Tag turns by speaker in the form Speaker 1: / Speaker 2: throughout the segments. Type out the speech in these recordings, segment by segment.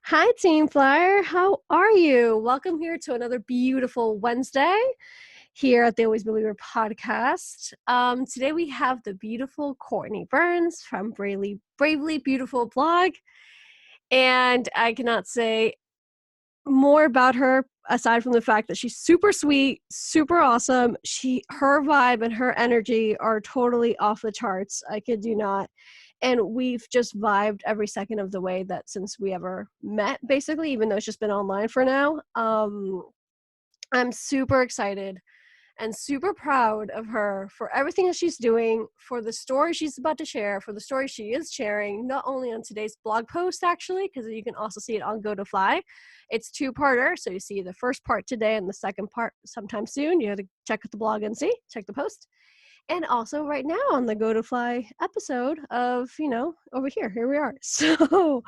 Speaker 1: Hi, Team Flyer. How are you? Welcome here to another beautiful Wednesday here at the Always Believer podcast. Today we have the beautiful Courtney Burns from Bravely Beautiful blog. And I cannot say more about her aside from the fact that she's super sweet, super awesome. Her vibe and her energy are totally off the charts. I kid you not. And we've just vibed every second of the way that since we ever met, basically, even though it's just been online for now. I'm super excited and super proud of her for everything that she's doing, for the story she's about to share, for the story she is sharing, not only on today's blog post, actually, because you can also see it on Go to Fly. It's two-parter, so you see the first part today and the second part sometime soon. You have to check the blog and check the post. And also right now on the Go to Fly episode of, over here we are. So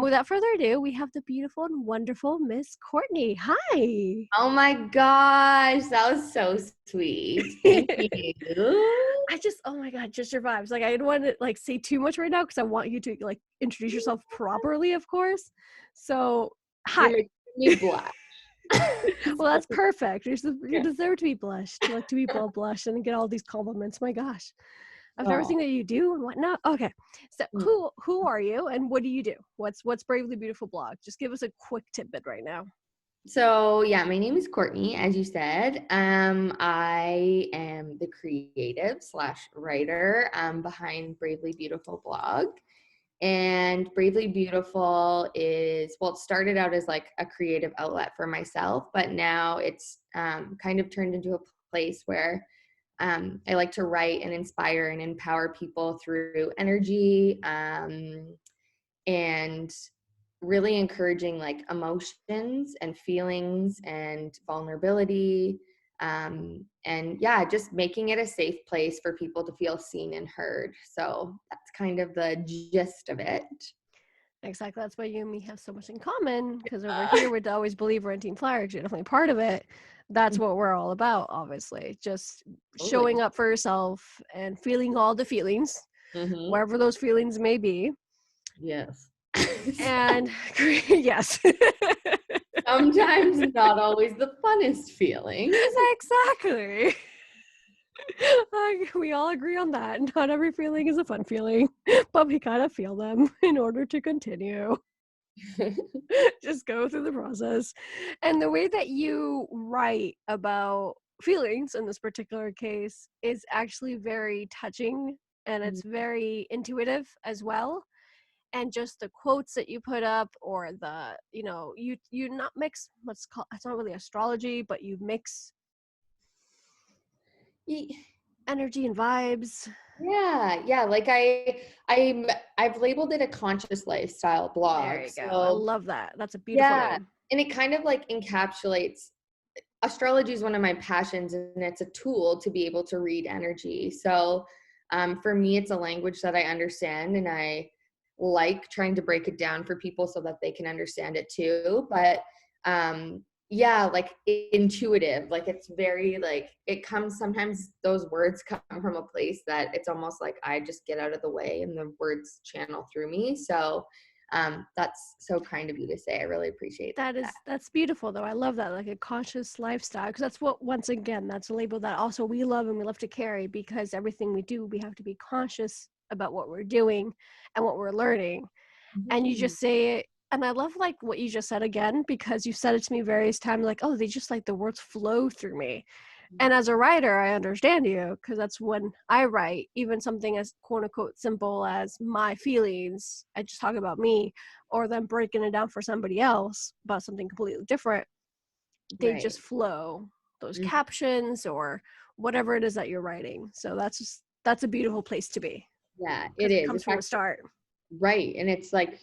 Speaker 1: without further ado, we have the beautiful and wonderful Miss Courtney. Hi.
Speaker 2: Oh my gosh, that was so sweet. Thank you.
Speaker 1: Oh my God, just your vibes. Like, I didn't want to say too much right now because I want you to introduce yourself properly, of course. So, hi.
Speaker 2: You're making me blush.
Speaker 1: Well, that's perfect. You deserve to be blushed. You like to be blushed and get all these compliments. My gosh. Of everything that you do and whatnot. Okay. So who are you and what do you do? What's Bravely Beautiful blog? Just give us a quick tidbit right now.
Speaker 2: So yeah, my name is Courtney, as you said. I am the creative / writer behind Bravely Beautiful blog. And Bravely Beautiful it started out as like a creative outlet for myself, but now it's kind of turned into a place where I like to write and inspire and empower people through energy and really encouraging like emotions and feelings and vulnerability. And yeah, just making it a safe place for people to feel seen and heard. So that's kind of the gist of it.
Speaker 1: Exactly. That's why you and me have so much in common, because over here with the Always Believer and Team Flyer, you're definitely part of it. That's what we're all about, obviously. Just showing up for yourself and feeling all the feelings, wherever those feelings may be.
Speaker 2: Yes.
Speaker 1: And yes.
Speaker 2: Sometimes not always the funnest feelings.
Speaker 1: Exactly. We all agree on that. Not every feeling is a fun feeling, but we gotta feel them in order to continue. Just go through the process. And the way that you write about feelings in this particular case is actually very touching, and it's very intuitive as well. And just the quotes that you put up, or you not mix what's called, it's not really astrology, but you mix energy and vibes.
Speaker 2: Yeah. Like I've labeled it a conscious lifestyle blog.
Speaker 1: There you go.
Speaker 2: So,
Speaker 1: I love that. That's a beautiful name.
Speaker 2: And it kind of like encapsulates astrology is one of my passions, and it's a tool to be able to read energy. So for me, it's a language that I understand, and I like trying to break it down for people so that they can understand it too. But like intuitive, like it's very like it comes, sometimes those words come from a place that it's almost like I just get out of the way and the words channel through me. So that's so kind of you to say. I really appreciate that.
Speaker 1: That's beautiful, though. I love that, like a conscious lifestyle, because that's what, once again, that's a label that also we love and we love to carry, because everything we do, we have to be conscious about what we're doing and what we're learning. And you just say it. And I love like what you just said again, because you said it to me various times, like, oh, they just like the words flow through me. And as a writer, I understand you, because that's when I write, even something as quote unquote simple as my feelings, I just talk about me, or then breaking it down for somebody else about something completely different. They just flow, those captions or whatever it is that you're writing. So that's a beautiful place to be.
Speaker 2: Yeah, it is.
Speaker 1: It comes from the start.
Speaker 2: Right. And it's like,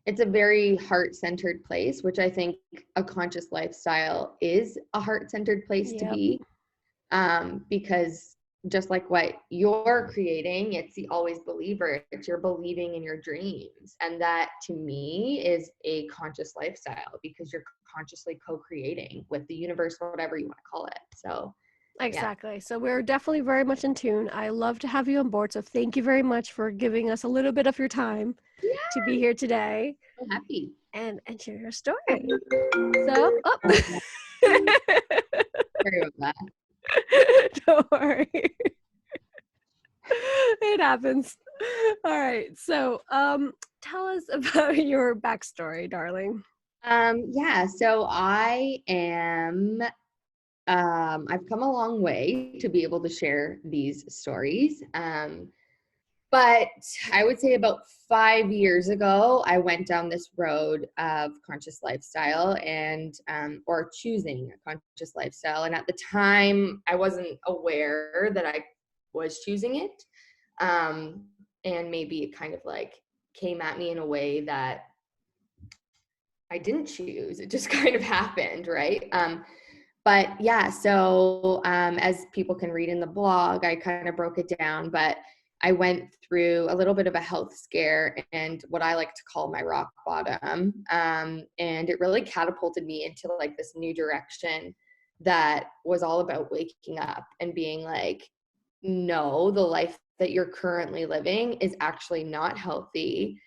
Speaker 2: it's a very heart-centered place, which I think a conscious lifestyle is a heart-centered place to be. Because just like what you're creating, it's the always believer. It's you're believing in your dreams. And that to me is a conscious lifestyle, because you're consciously co-creating with the universe, whatever you want to call it. So
Speaker 1: exactly. So we're definitely very much in tune. I love to have you on board. So thank you very much for giving us a little bit of your time to be here today.
Speaker 2: So happy.
Speaker 1: and share your story. So, oh.
Speaker 2: Sorry about that.
Speaker 1: Don't worry. It happens. All right. So, tell us about your backstory, darling.
Speaker 2: Yeah, so I've come a long way to be able to share these stories. But I would say about 5 years ago, I went down this road of conscious lifestyle and or choosing a conscious lifestyle. And at the time, I wasn't aware that I was choosing it. Um, and maybe it kind of like came at me in a way that I didn't choose. It just kind of happened, right? But yeah, so as people can read in the blog, I kind of broke it down, but I went through a little bit of a health scare and what I like to call my rock bottom. And it really catapulted me into like this new direction that was all about waking up and being like, no, the life that you're currently living is actually not healthy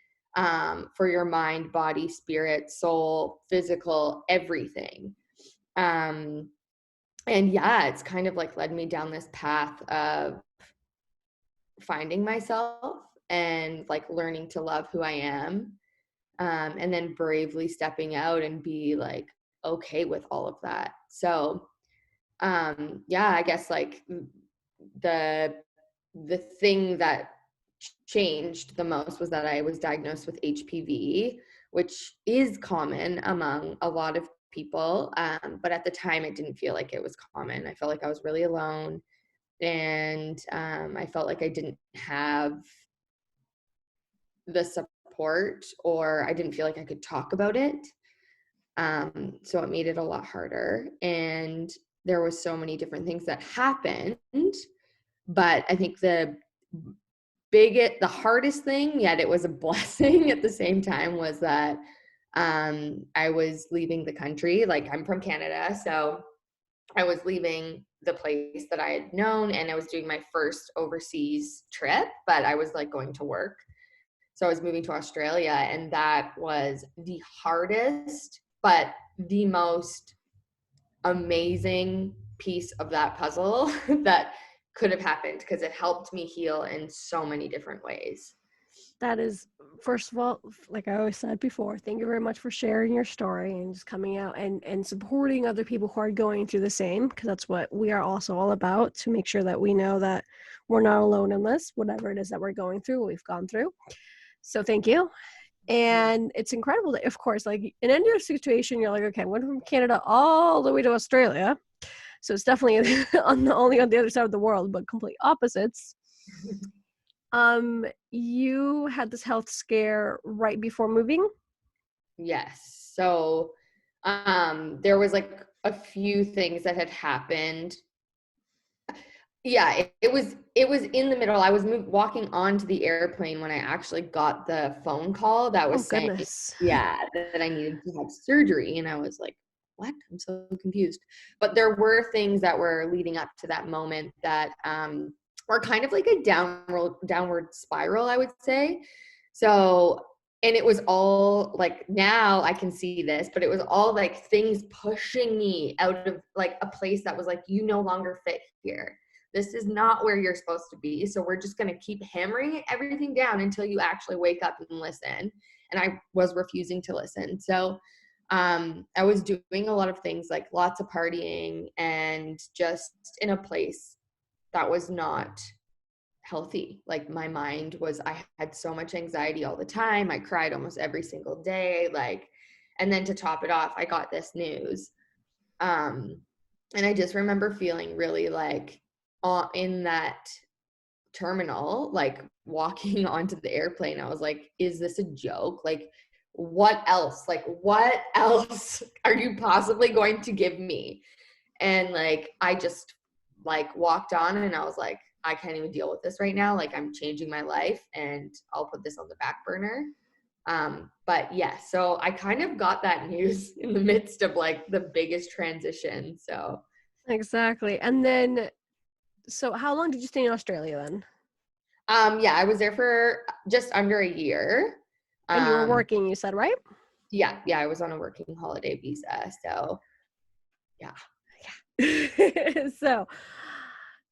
Speaker 2: for your mind, body, spirit, soul, physical, everything. Um, and yeah, it's kind of like led me down this path of finding myself and like learning to love who I am. And then bravely stepping out and be like okay with all of that. So yeah, I guess like the the thing that changed the most was that I was diagnosed with HPV, which is common among a lot of people. But at the time, it didn't feel like it was common. I felt like I was really alone, and I felt like I didn't have the support, or I didn't feel like I could talk about it. So it made it a lot harder. And there was so many different things that happened. But I think the hardest thing, yet it was a blessing at the same time, was that I was leaving the country. Like, I'm from Canada, so I was leaving the place that I had known, and I was doing my first overseas trip, but I was like going to work. So I was moving to Australia, and that was the hardest, but the most amazing piece of that puzzle that could have happened, because it helped me heal in so many different ways.
Speaker 1: That is, first of all, like I always said before, thank you very much for sharing your story and just coming out and supporting other people who are going through the same, because that's what we are also all about, to make sure that we know that we're not alone in this, whatever it is that we're going through, what we've gone through. So thank you. And it's incredible that, of course, like in your situation, you're like, okay, I went from Canada all the way to Australia. So it's definitely only on the other side of the world, but complete opposites. You had this health scare right before moving?
Speaker 2: Yes. So there was like a few things that had happened. Yeah, it was in the middle. I was walking onto the airplane when I actually got the phone call that
Speaker 1: Oh,
Speaker 2: was saying,
Speaker 1: goodness.
Speaker 2: yeah, that I needed to have surgery. And I was like, what? I'm so confused. But there were things that were leading up to that moment that were kind of like a downward spiral, I would say. So, and it was all like, now I can see this, but it was all like things pushing me out of like a place that was like, you no longer fit here. This is not where you're supposed to be. So we're just going to keep hammering everything down until you actually wake up and listen. And I was refusing to listen. So I was doing a lot of things, like lots of partying, and just in a place that was not healthy. Like, my mind was, I had so much anxiety all the time. I cried almost every single day. Like, and then to top it off, I got this news. And I just remember feeling really like in that terminal, like walking onto the airplane, I was like, is this a joke? Like, what else? Like, what else are you possibly going to give me? And like, I just like walked on, and I was like, I can't even deal with this right now. Like, I'm changing my life, and I'll put this on the back burner. But yeah, so I kind of got that news in the midst of like the biggest transition. So
Speaker 1: Exactly. And then, so how long did you stay in Australia then?
Speaker 2: yeah, I was there for just under a year.
Speaker 1: And you were
Speaker 2: Um,
Speaker 1: working, you said, right?
Speaker 2: Yeah, yeah, I was on a working holiday visa, so yeah.
Speaker 1: So,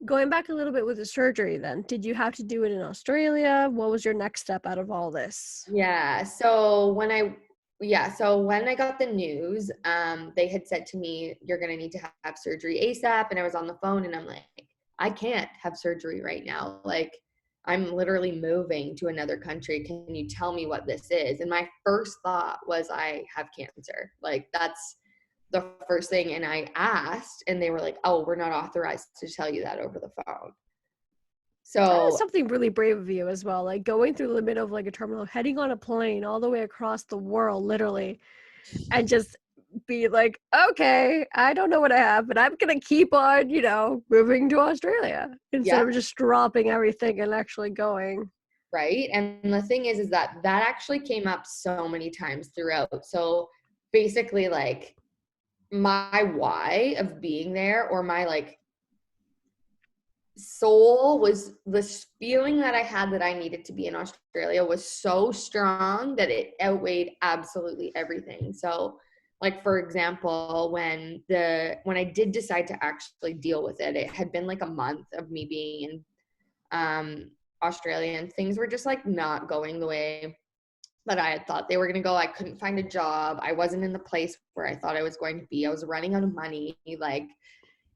Speaker 1: going back a little bit with the surgery then, did you have to do it in Australia? What was your next step out of all this?
Speaker 2: Yeah, so when I got the news, they had said to me, "You're gonna need to have surgery ASAP," and I was on the phone, and I'm like, "I can't have surgery right now. Like, I'm literally moving to another country. Can you tell me what this is?" And my first thought was, I have cancer. Like, that's the first thing. And I asked, and they were like, "Oh, we're not authorized to tell you that over the phone."
Speaker 1: That is
Speaker 2: So,
Speaker 1: something really brave of you as well, like, going through the middle of, like, a terminal, heading on a plane all the way across the world, literally, and just be like, "Okay, I don't know what I have, but I'm gonna keep on, moving to Australia," instead
Speaker 2: yep.
Speaker 1: of just dropping everything and actually going.
Speaker 2: Right? And the thing is that actually came up so many times throughout. So basically, like, my why of being there, or my like soul, was this feeling that I had that I needed to be in Australia was so strong that it outweighed absolutely everything. So, like, for example, when I did decide to actually deal with it, it had been like a month of me being in Australia, and things were just like not going the way that I had thought they were going to go. I couldn't find a job. I wasn't in the place where I thought I was going to be. I was running out of money. Like,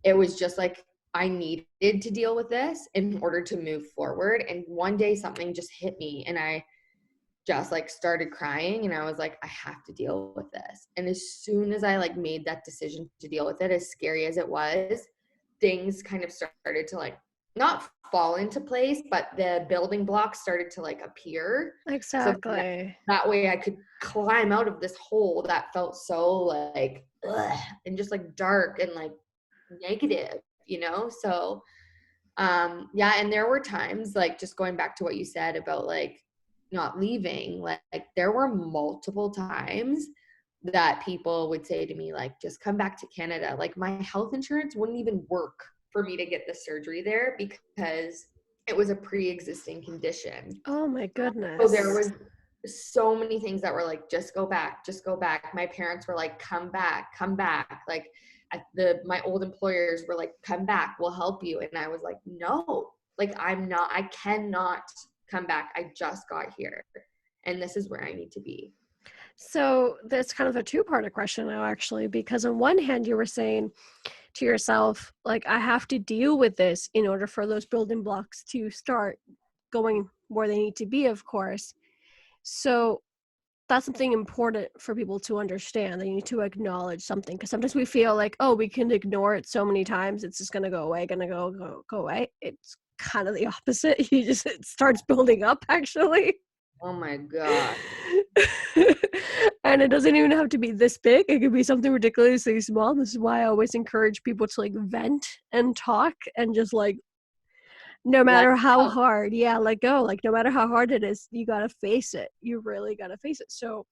Speaker 2: it was just like I needed to deal with this in order to move forward. And one day something just hit me, and I just like started crying, and I was like, I have to deal with this. And as soon as I like made that decision to deal with it, as scary as it was, things kind of started to like not fall into place, but the building blocks started to like appear. So
Speaker 1: Exactly.
Speaker 2: that way I could climb out of this hole that felt so like ugh, and just like dark and like negative, you know? So yeah, and there were times, like, just going back to what you said about like not leaving, like there were multiple times that people would say to me, like, just come back to Canada. Like, my health insurance wouldn't even work for me to get the surgery there because it was a pre-existing condition.
Speaker 1: Oh my
Speaker 2: So there
Speaker 1: goodness.
Speaker 2: was so many things that were like, just go back, just go back. My parents were like, come back, come back. Like, my old employers were like, come back, we'll help you. And I was like, no, like, I cannot come back. I just got here, and this is where I need to be.
Speaker 1: So that's kind of a two-parter question now, actually, because on one hand, you were saying to yourself, like, I have to deal with this in order for those building blocks to start going where they need to be, of course. So that's something important for people to understand. They need to acknowledge something, because sometimes we feel like, oh, we can ignore it so many times, it's just gonna go away, gonna go away. It's kind of the opposite. It starts building up, actually.
Speaker 2: Oh my God.
Speaker 1: And it doesn't even have to be this big. It could be something ridiculously small. This is why I always encourage people to like vent and talk, and just like, no
Speaker 2: Let
Speaker 1: matter how
Speaker 2: go.
Speaker 1: hard, yeah, let go. Like, no matter how hard it is, you gotta face it. You really gotta face it. So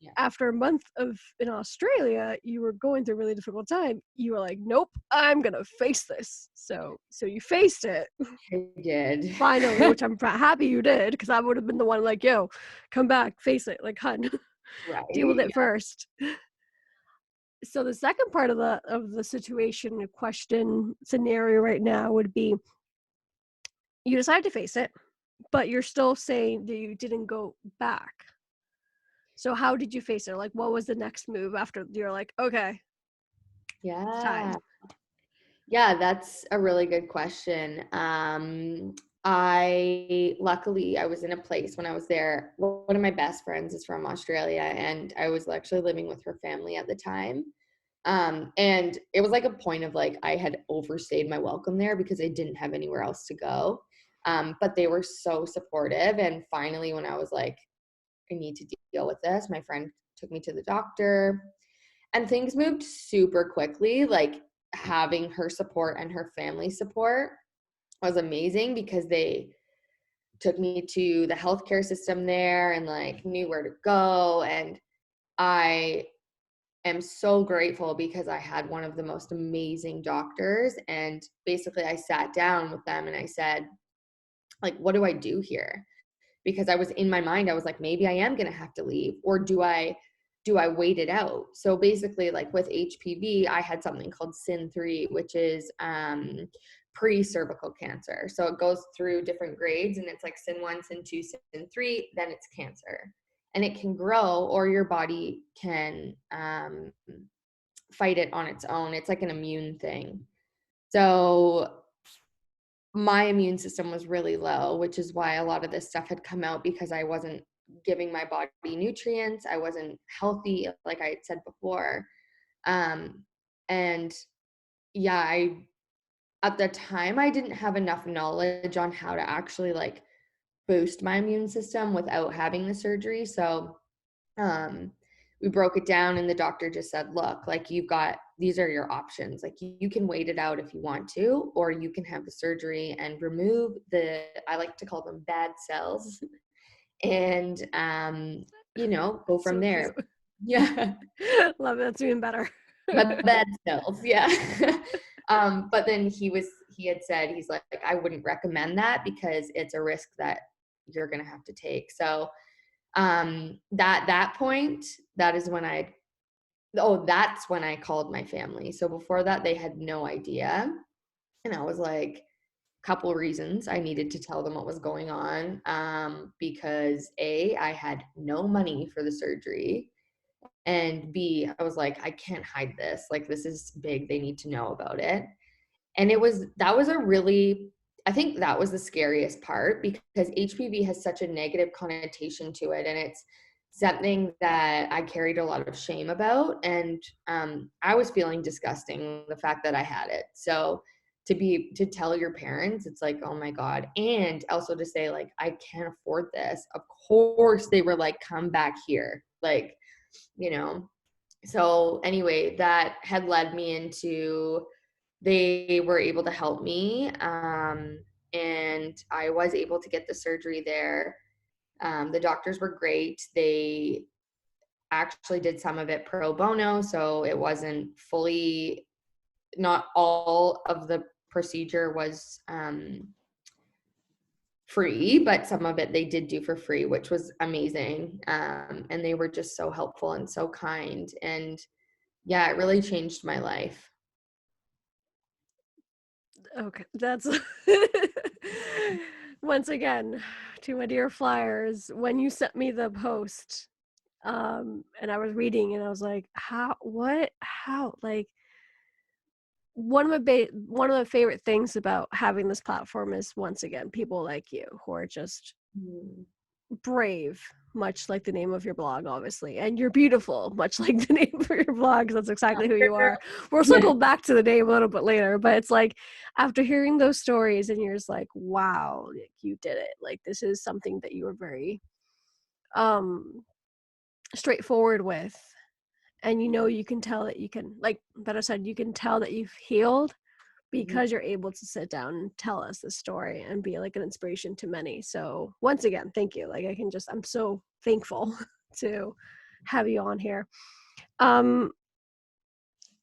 Speaker 2: Yeah,
Speaker 1: after a month of in Australia, you were going through a really difficult time. You were like, nope, I'm gonna face this. So you faced it
Speaker 2: I did.
Speaker 1: finally, which I'm happy you did, because I would have been the one like, yo, come back, face it, like, hun,
Speaker 2: Right.
Speaker 1: deal with it
Speaker 2: Yeah.
Speaker 1: first. So the second part of the situation, question, scenario right now would be, you decide to face it, but you're still saying that you didn't go back. So how did you face it? Like, what was the next move after you're like, okay, it's
Speaker 2: Yeah.
Speaker 1: time?
Speaker 2: Yeah, that's a really good question. I was in a place when I was there. One of my best friends is from Australia, and I was actually living with her family at the time. And it was like a point of like I had overstayed my welcome there because I didn't have anywhere else to go. But they were so supportive. And finally, when I was like, I need to deal with this, my friend took me to the doctor, and things moved super quickly. Like, having her support and her family support was amazing because they took me to the healthcare system there and like knew where to go. And I am so grateful because I had one of the most amazing doctors. And basically, I sat down with them and I said, like, what do I do here? Because I was in my mind, I was like, maybe I am going to have to leave. Or do I do I wait it out? So basically, like with HPV, I had something called SIN3, which is pre-cervical cancer. So it goes through different grades, and it's like SIN1, SIN2, SIN3, then it's cancer. And it can grow, or your body can fight it on its own. It's like an immune thing. So my immune system was really low, which is why a lot of this stuff had come out, because I wasn't giving my body nutrients. I wasn't healthy, like I had said before. And yeah, at the time, I didn't have enough knowledge on how to actually like boost my immune system without having the surgery. So we broke it down, and the doctor just said, look, like, these are your options. Like, you can wait it out if you want to, or you can have the surgery and remove I like to call them bad cells, and go
Speaker 1: That's
Speaker 2: from
Speaker 1: so cute.
Speaker 2: there. Yeah.
Speaker 1: Love it. That's even better.
Speaker 2: My bed cells, yeah. But then he had said, he's like, I wouldn't recommend that because it's a risk that you're gonna have to take. So that point, that's when I called my family. So before that, they had no idea. And I was like, couple reasons I needed to tell them what was going on. Because A, I had no money for the surgery. And B, I was like, I can't hide this. Like, this is big. They need to know about it. And I think that was the scariest part, because HPV has such a negative connotation to it. And it's something that I carried a lot of shame about. And I was feeling disgusting, the fact that I had it. So to tell your parents, it's like, oh my God. And also to say, like, I can't afford this. Of course, they were like, come back here. Like, so anyway, that had led me into, they were able to help me. And I was able to get the surgery there. The doctors were great. They actually did some of it pro bono. So it wasn't fully, not all of the procedure was free, but some of it they did do for free, which was amazing. And they were just so helpful and so kind. And yeah, it really changed my life.
Speaker 1: Okay, that's once again to my dear flyers. When you sent me the post, and I was reading, and I was like, how, like, one of the favorite things about having this platform is, once again, people like you who are just
Speaker 2: Mm.
Speaker 1: brave, much like the name of your blog, obviously, and you're beautiful, much like the name of your blog, 'cause that's exactly who you are. We'll circle back to the name a little bit later, but it's like, after hearing those stories, and you're just like, wow, like, you did it. Like, this is something that you were very um straightforward with, and you can tell that you can, like Beto said, you can tell that you've healed,
Speaker 2: Mhm.
Speaker 1: because you're able to sit down and tell us the story and be like an inspiration to many. So once again, thank you. Like, I'm so thankful to have you on here. Um,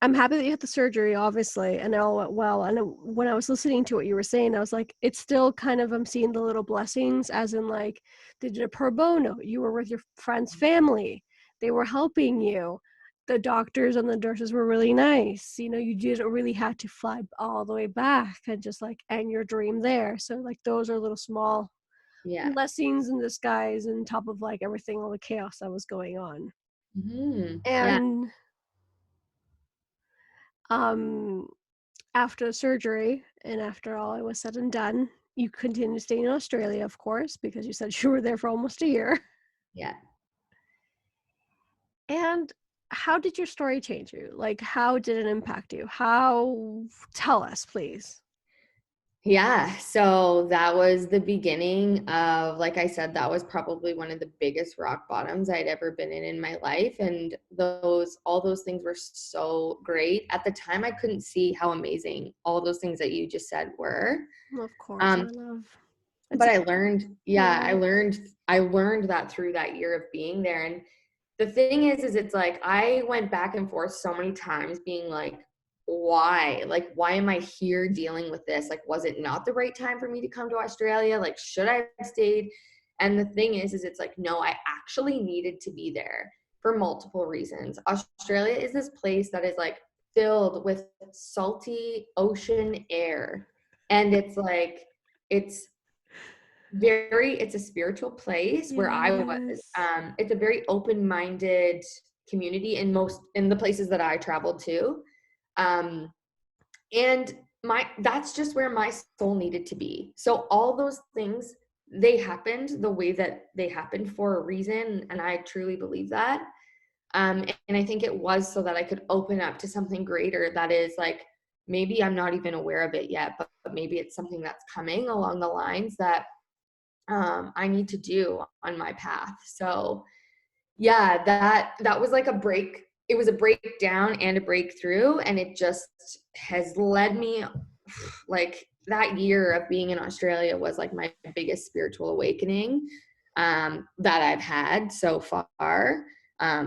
Speaker 1: I'm happy that you had the surgery, obviously, and it all went well. And when I was listening to what you were saying, I was like, it's still kind of, I'm seeing the little blessings, as in, like, they did a pro bono. You were with your friend's family. They were helping you. The doctors and the nurses were really nice. You didn't really have to fly all the way back and just like end your dream there. So, like, those are little small
Speaker 2: Yeah.
Speaker 1: blessings in disguise, on top of like everything, all the chaos that was going on.
Speaker 2: Yeah.
Speaker 1: And um after surgery, and after all it was said and done, you continued staying in Australia, of course, because you said you were there for almost a year.
Speaker 2: Yeah.
Speaker 1: And how did your story change you? Like, how did it impact you? How? Tell us, please.
Speaker 2: Yeah. So that was the beginning of, like I said, that was probably one of the biggest rock bottoms I'd ever been in my life. And all those things were so great. At the time, I couldn't see how amazing all those things that you just said were.
Speaker 1: Of course,
Speaker 2: Um,
Speaker 1: my love. It's
Speaker 2: but I learned, yeah,
Speaker 1: yeah.
Speaker 2: I learned that through that year of being there. And the thing is it's like, I went back and forth so many times being like, why? Like, why am I here dealing with this? Like, was it not the right time for me to come to Australia? Like, should I have stayed? And the thing is it's like, no, I actually needed to be there for multiple reasons. Australia is this place that is like filled with salty ocean air. And it's like, it's it's a spiritual place where I was.
Speaker 1: Yes.
Speaker 2: It's a very open-minded community in the places that I traveled to. Um, and that's just where my soul needed to be. So all those things, they happened the way that they happened for a reason, and I truly believe that. And I think it was so that I could open up to something greater that is like, maybe I'm not even aware of it yet, but maybe it's something that's coming along the lines that I need to do on my path. So yeah, that was like a break. It was a breakdown and a breakthrough, and it just has led me, like, that year of being in Australia was like my biggest spiritual awakening that I've had so far,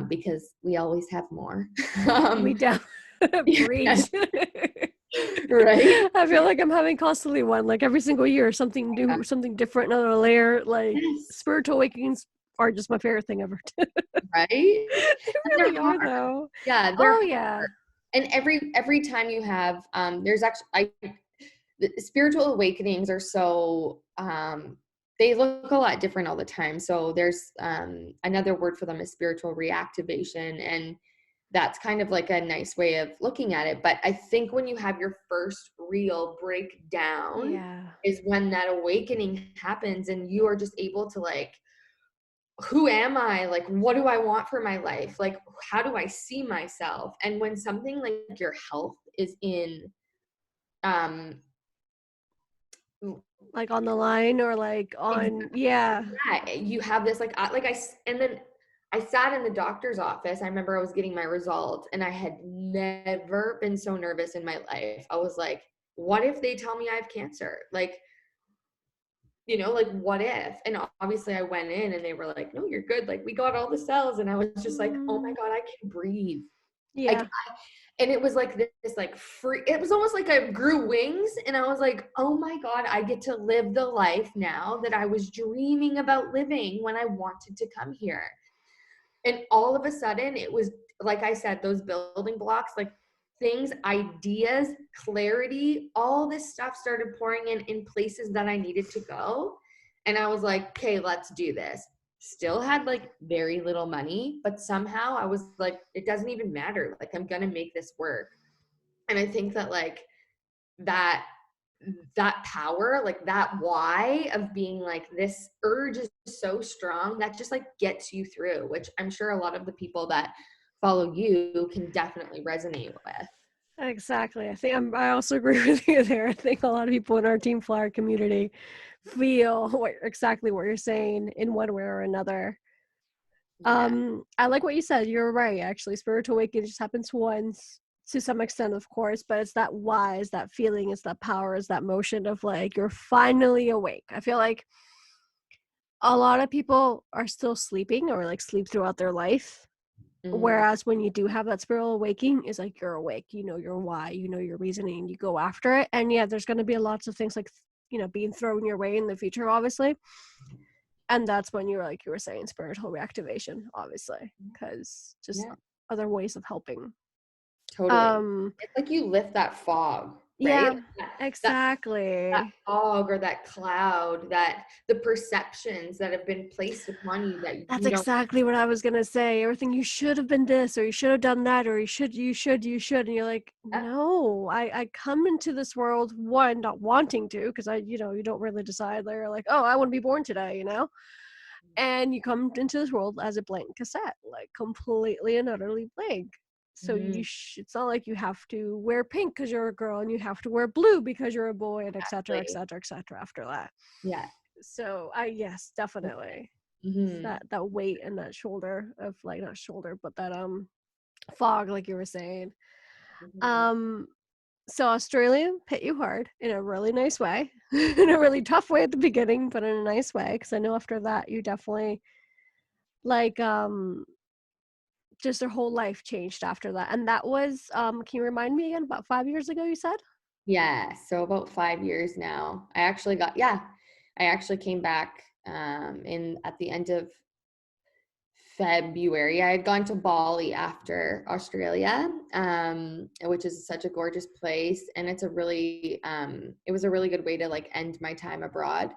Speaker 2: because we always have more.
Speaker 1: We
Speaker 2: um,
Speaker 1: down
Speaker 2: yeah,
Speaker 1: preach.
Speaker 2: right.
Speaker 1: I feel like I'm having constantly one, like every single year, something
Speaker 2: Yeah.
Speaker 1: new, something different, another layer. Like
Speaker 2: Yes,
Speaker 1: spiritual awakenings are just my favorite thing ever.
Speaker 2: right.
Speaker 1: They
Speaker 2: And they're
Speaker 1: really are,
Speaker 2: hard.
Speaker 1: though.
Speaker 2: Yeah, they're
Speaker 1: Oh
Speaker 2: hard.
Speaker 1: yeah,
Speaker 2: And every time you have, there's actually the spiritual awakenings are so, they look a lot different all the time. So there's, another word for them is spiritual reactivation, and that's kind of like a nice way of looking at it. But I think when you have your first real breakdown
Speaker 1: yeah.
Speaker 2: is when that awakening happens, and you are just able to, like, who am I? Like, what do I want for my life? Like, how do I see myself? And when something like your health is in, um,
Speaker 1: Like on the line or like on, yeah.
Speaker 2: yeah, you have this and then I sat in the doctor's office. I remember I was getting my results, and I had never been so nervous in my life. I was like, what if they tell me I have cancer? Like, like, what if? And obviously I went in and they were like, no, you're good. Like, we got all the cells. And I was just like, oh my
Speaker 1: Mm,
Speaker 2: God, I can breathe. Like,
Speaker 1: yeah,
Speaker 2: and it was like this like free, it was almost like I grew wings, and I was like, oh my God, I get to live the life now that I was dreaming about living when I wanted to come here. And all of a sudden it was, like I said, those building blocks, like things, ideas, clarity, all this stuff started pouring in places that I needed to go. And I was like, okay, let's do this. Still had like very little money, but somehow I was like, it doesn't even matter. Like, I'm going to make this work. And I think that, like, that that power, like that why of being like, this urge is so strong that just like gets you through, which I'm sure a lot of the people that follow you can definitely resonate with.
Speaker 1: exactly. I also agree with you there. I think a lot of people in our Team Flyer community feel exactly what you're saying in one way or another.
Speaker 2: Yeah.
Speaker 1: I like what you said. You're right, actually. Spiritual awakening just happens once to some extent, of course, but it's that why, is that feeling, is that power, is that motion of like you're finally awake. I feel like a lot of people are still sleeping or like sleep throughout their life.
Speaker 2: Mm,
Speaker 1: Whereas when you do have that spiritual awakening, is like you're awake, you know your why, you know your reasoning, you go after it. And yeah, there's gonna be lots of things like being thrown your way in the future, obviously. And that's when you're like you were saying, spiritual reactivation, obviously, because just
Speaker 2: yeah,
Speaker 1: other ways of helping.
Speaker 2: totally.
Speaker 1: um
Speaker 2: It's like you lift that fog, right?
Speaker 1: yeah,
Speaker 2: That that
Speaker 1: exactly.
Speaker 2: fog or that cloud, that the perceptions that have been placed upon you that
Speaker 1: That's
Speaker 2: you don't.
Speaker 1: exactly what I was gonna say. Everything, you should have been this, or you should have done that, or you should, and you're like, no, I come into this world, one, not wanting to, because you don't really decide. They're like, oh, I want to be born today. And you come into this world as a blank cassette, like completely and utterly blank. So
Speaker 2: Mhm,
Speaker 1: it's not like you have to wear pink because you're a girl, and you have to wear blue because you're a boy, and et cetera, et
Speaker 2: exactly.
Speaker 1: cetera, et cetera after that.
Speaker 2: Yeah.
Speaker 1: So I yes, definitely. It's
Speaker 2: Mhm,
Speaker 1: that weight and that shoulder of, like, not shoulder, but that fog, like you were saying.
Speaker 2: mhm.
Speaker 1: Um so Australia hit you hard in a really nice way, in a really tough way at the beginning, but in a nice way, because I know after that you definitely, like, just their whole life changed after that. And that was, can you remind me again, about 5 years ago, you said?
Speaker 2: Yeah, so about 5 years now. I actually came back, in at the end of February. I had gone to Bali after Australia, which is such a gorgeous place, and it's it was a really good way to like end my time abroad.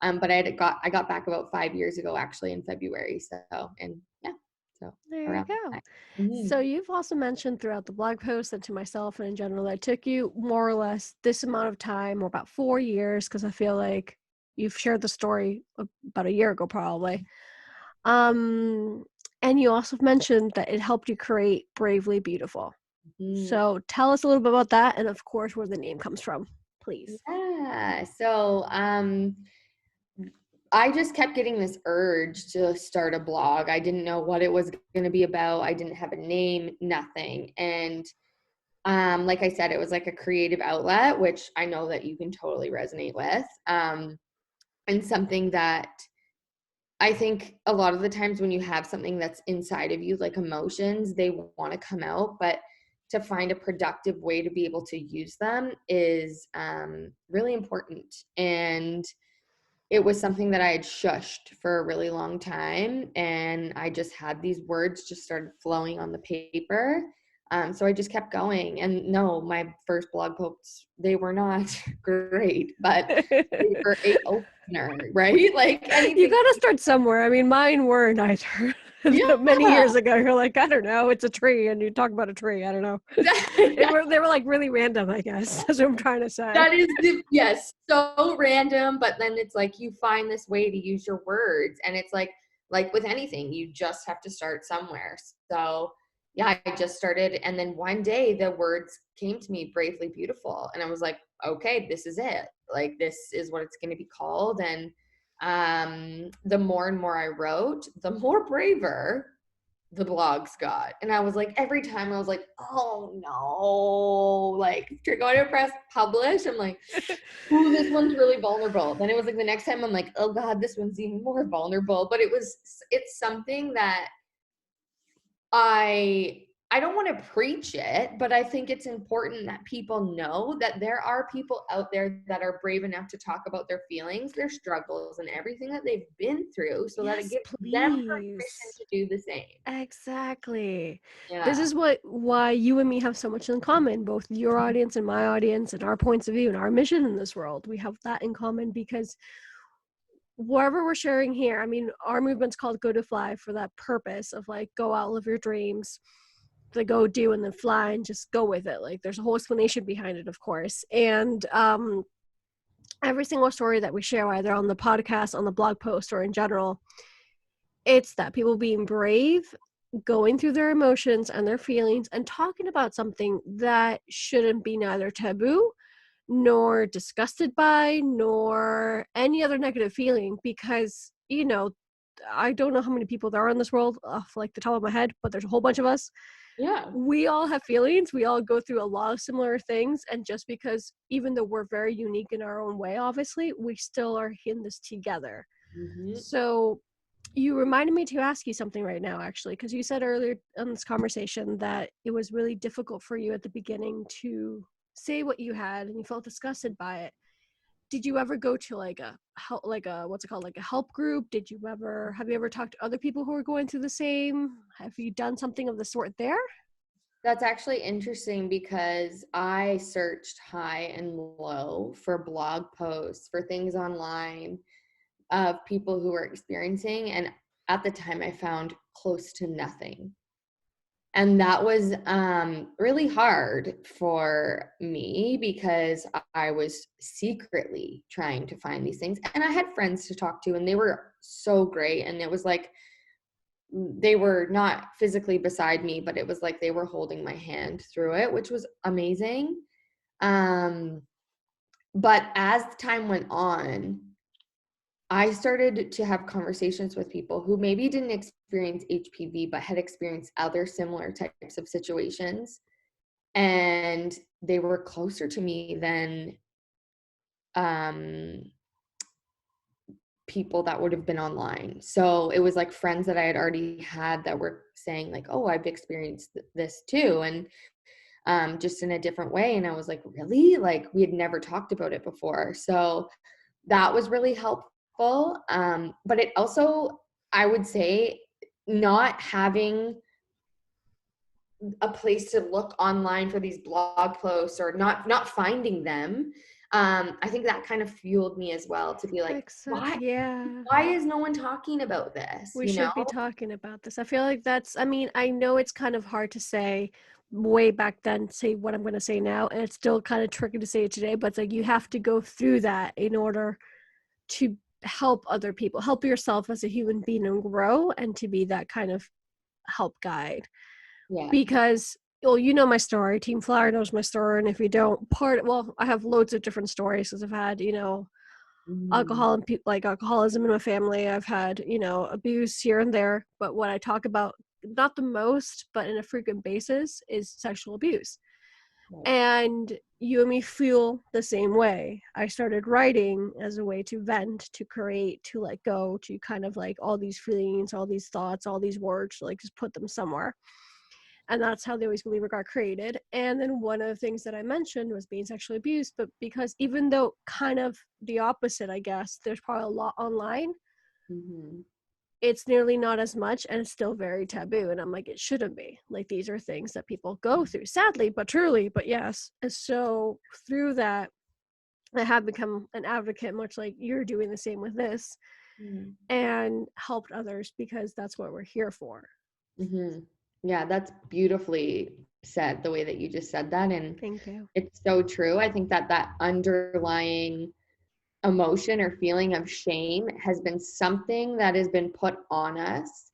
Speaker 2: But I got back about 5 years ago, actually, in February. So, and yeah, so
Speaker 1: There you
Speaker 2: around
Speaker 1: go.
Speaker 2: that time.
Speaker 1: So you've also mentioned throughout the blog post and to myself and in general that it took you more or less this amount of time, or about 4 years, because I feel like you've shared the story about a year ago probably. Um, and you also mentioned that it helped you create Bravely Beautiful.
Speaker 2: Mhm.
Speaker 1: So tell us a little bit about that, and of course where the name comes from, please.
Speaker 2: Yeah. So, I just kept getting this urge to start a blog. I didn't know what it was going to be about. I didn't have a name, nothing. And like I said, it was like a creative outlet, which I know that you can totally resonate with. And something that I think a lot of the times when you have something that's inside of you, like emotions, they want to come out, but to find a productive way to be able to use them is really important. And it was something that I had shushed for a really long time. And I just had these words just started flowing on the paper. So I just kept going. And no, my first blog posts, they were not great, but they were a opener, right? Like
Speaker 1: You
Speaker 2: anything.
Speaker 1: got to start somewhere. I mean, mine were nicer
Speaker 2: Yeah.
Speaker 1: many years ago. You're like, I don't know, it's a tree, and you talk about a tree. I don't know. They were like really random, I guess. That's what I'm trying to say.
Speaker 2: That is yes, so random, but then it's like you find this way to use your words, and it's like with anything, you just have to start somewhere. So yeah, I just started, and then one day the words came to me, Bravely Beautiful, and I was like, okay, this is it. Like this is what it's going to be called. And the more and more I wrote, the more braver the blogs got. And I was like, every time I was like, oh no, like you're going to press publish. I'm like, ooh, this one's really vulnerable. Then it was like the next time I'm like, oh God, this one's even more vulnerable. But it's something that I don't want to preach it, but I think it's important that people know that there are people out there that are brave enough to talk about their feelings, their struggles, and everything that they've been through, so that it
Speaker 1: Yes,
Speaker 2: gives them permission
Speaker 1: please.
Speaker 2: to do the same.
Speaker 1: Exactly. This
Speaker 2: Yeah.
Speaker 1: is why you and me have so much in common, both your audience and my audience, and our points of view and our mission in this world. We have that in common because whatever we're sharing here, I mean, our movement's called Go to Fly for that purpose of like go out, live your dreams, to go do and then fly and just go with it. Like there's a whole explanation behind it, of course. And every single story that we share, either on the podcast, on the blog post, or in general, it's that people being brave, going through their emotions and their feelings, and talking about something that shouldn't be neither taboo nor disgusted by nor any other negative feeling, because I don't know how many people there are in this world off like the top of my head, but there's a whole bunch of us.
Speaker 2: Yeah.
Speaker 1: We all have feelings, we all go through a lot of similar things, and just because, even though we're very unique in our own way, obviously we still are in this together.
Speaker 2: Mhm.
Speaker 1: So you reminded me to ask you something right now, actually, because you said earlier in this conversation that it was really difficult for you at the beginning to say what you had and you felt disgusted by it. Did you ever go to like a help, like a what's it called, like a help group? Have you ever talked to other people who are going through the same? Have you done something of the sort there?
Speaker 2: That's actually interesting because I searched high and low for blog posts, for things online of people who were experiencing. And at the time, I found close to nothing. And that was really hard for me because I was secretly trying to find these things. And I had friends to talk to, and they were so great. And it was like, they were not physically beside me, but it was like they were holding my hand through it, which was amazing. Um, but as time went on, I started to have conversations with people who maybe didn't experience HPV, but had experienced other similar types of situations. And they were closer to me than um, people that would have been online. So it was like friends that I had already had that were saying like, "Oh, I've experienced this too," and just in a different way. And I was like, "Really?" Like we had never talked about it before. So that was really helpful. But it also, I would say, not having a place to look online for these blog posts or not finding them, I think that kind of fueled me as well to be like,
Speaker 1: Yeah.
Speaker 2: why is no one talking about this,
Speaker 1: We
Speaker 2: you know?
Speaker 1: should be talking about this. I feel like I mean, I know it's kind of hard to say way back then, say what I'm going to say now, and it's still kind of tricky to say it today, but it's like you have to go through that in order to help other people, help yourself as a human being and grow, and to be that kind of help guide.
Speaker 2: Yeah.
Speaker 1: Because, well, you know my story. Team Flower knows my story, and if you don't, I have loads of different stories because I've had,
Speaker 2: Mhm.
Speaker 1: like alcoholism in my family. I've had, abuse here and there, but what I talk about not the most but in a frequent basis is sexual abuse.
Speaker 2: Right.
Speaker 1: And you and me feel the same way. I started writing as a way to vent, to create, to let go, to kind of like all these feelings, all these thoughts, all these words, like just put them somewhere. And that's how the Always Believer got created. And then one of the things that I mentioned was being sexually abused, but because even though kind of the opposite, I guess, there's probably a lot online,
Speaker 2: Mhm.
Speaker 1: it's nearly not as much, and it's still very taboo. And I'm like, it shouldn't be. Like, these are things that people go through, sadly, but truly, but yes. And so through that, I have become an advocate, much like you're doing the same with this,
Speaker 2: Mhm.
Speaker 1: and helped others because that's what we're here for.
Speaker 2: Mhm. Yeah, that's beautifully said, the way that you just said that, and
Speaker 1: Thank you.
Speaker 2: it's so true. I think that that underlying emotion or feeling of shame has been something that has been put on us,